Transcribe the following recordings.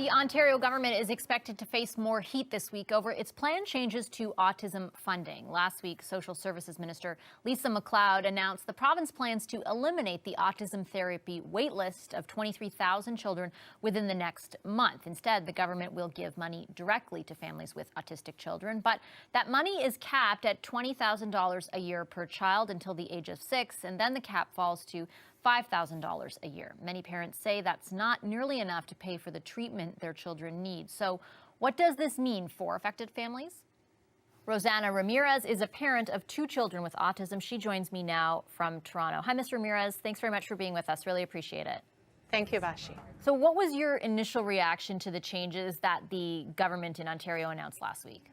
The Ontario government is expected to face more heat this week over its planned changes to autism funding. Last week, Social Services Minister Lisa MacLeod announced the province plans to eliminate the autism therapy waitlist of 23,000 children within the next month. Instead, the government will give money directly to families with autistic children, but that money is capped at $20,000 a year per child until the age of 6, and then the cap falls to $5,000 a year. Many parents say that's not nearly enough to pay for the treatment their children need. So what does this mean for affected families? Rosanna Ramirez is a parent of 2 children with autism. She joins me now from Toronto. Hi, Ms. Ramirez. Thanks very much for being with us. Really appreciate it. Thank you, Vashi. So what was your initial reaction to the changes that the government in Ontario announced last week?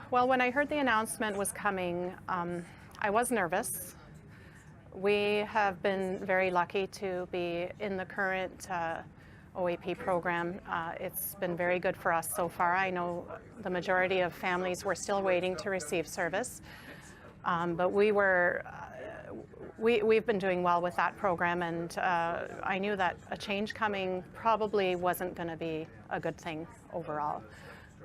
Well, when I heard the announcement was coming, I was nervous. We have been very lucky to be in the current OAP program. It's been very good for us so far. I know the majority of families were still waiting to receive service, but we've been doing well with that program, and I knew that a change coming probably wasn't going to be a good thing overall.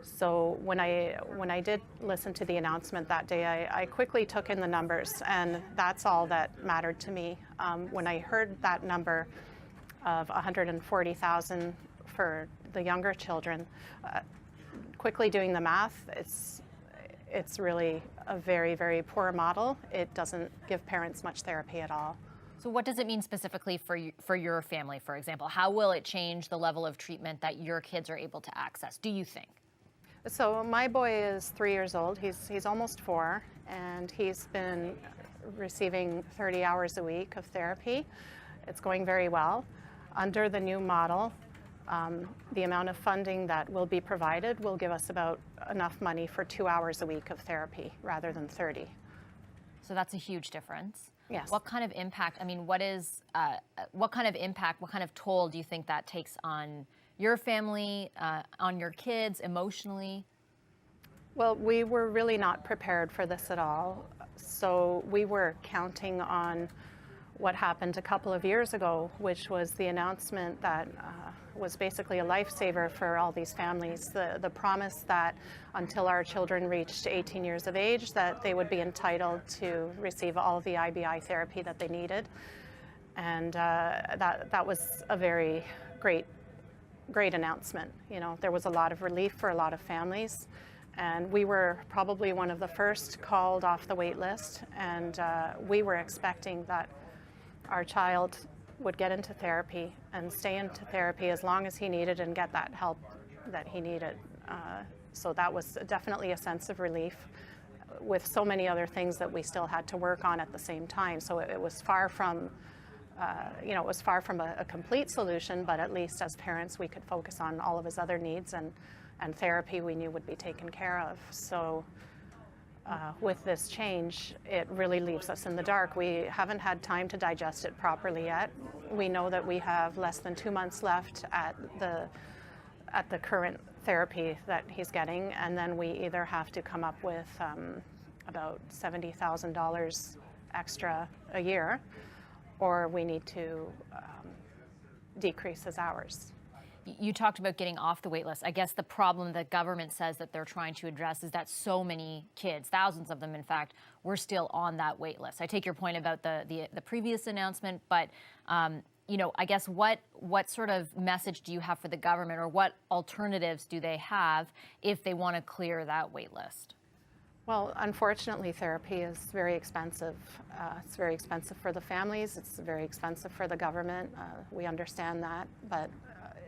So when I did listen to the announcement that day, I quickly took in the numbers, and that's all that mattered to me. When I heard that number of 140,000 for the younger children, quickly doing the math, it's really a very, very poor model. It doesn't give parents much therapy at all. So what does it mean specifically for your family, for example? How will it change the level of treatment that your kids are able to access, do you think? So my boy is 3 years old. He's almost 4, and he's been receiving 30 hours a week of therapy. It's going very well. Under the new model, the amount of funding that will be provided will give us about enough money for 2 hours a week of therapy rather than 30. So that's a huge difference. Yes. What kind of impact, I mean, what kind of impact, what kind of toll do you think that takes on your family, on your kids, emotionally? Well, we were really not prepared for this at all. So we were counting on what happened a couple of years ago, which was the announcement that was basically a lifesaver for all these families. The promise that until our children reached 18 years of age, that they would be entitled to receive all of the IBI therapy that they needed. And that was a very great announcement. You know, there was a lot of relief for a lot of families, and we were probably one of the first called off the wait list, and we were expecting that our child would get into therapy and stay into therapy as long as he needed and get that help that he needed. So that was definitely a sense of relief, with so many other things that we still had to work on at the same time. So it was far from it was far from a complete solution, but at least as parents we could focus on all of his other needs, and therapy we knew would be taken care of. So with this change, it really leaves us in the dark. We haven't had time to digest it properly yet. We know that we have less than 2 months left at the current therapy that he's getting, and then we either have to come up with about $70,000 extra a year, or we need to decrease his hours. You talked about getting off the wait list. I guess the problem the government says that they're trying to address is that so many kids, thousands of them in fact, were still on that wait list. I take your point about the previous announcement, but I guess what sort of message do you have for the government, or what alternatives do they have if they want to clear that wait list? Well, unfortunately, therapy is very expensive. It's very expensive for the families. It's very expensive for the government. We understand that, but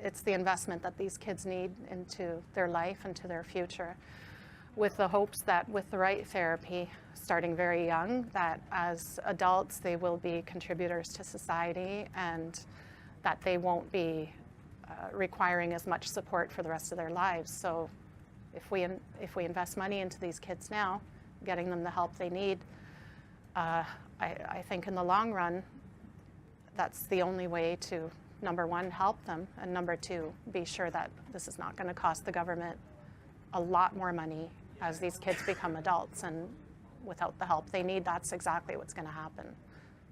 it's the investment that these kids need into their life and to their future, with the hopes that with the right therapy, starting very young, that as adults they will be contributors to society, and that they won't be requiring as much support for the rest of their lives. So if we invest money into these kids now, getting them the help they need, I think in the long run, that's the only way to, number one, help them, and number two, be sure that this is not going to cost the government a lot more money as these kids become adults, and without the help they need, that's exactly what's going to happen.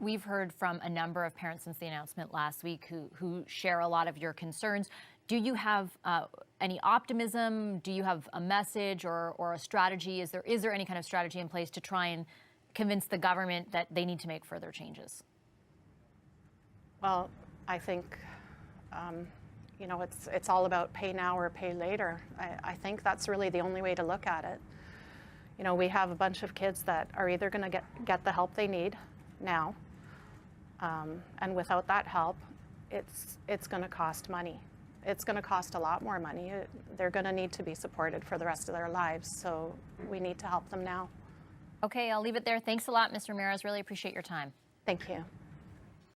We've heard from a number of parents since the announcement last week who share a lot of your concerns. Do you have any optimism? Do you have a message or a strategy? Is there any kind of strategy in place to try and convince the government that they need to make further changes? Well, I think, it's all about pay now or pay later. I think that's really the only way to look at it. We have a bunch of kids that are either going to get the help they need now, and without that help, it's going to cost money. It's going to cost a lot more money. They're going to need to be supported for the rest of their lives, so we need to help them now. Okay, I'll leave it there. Thanks a lot, Ms. Ramirez. Really appreciate your time. Thank you.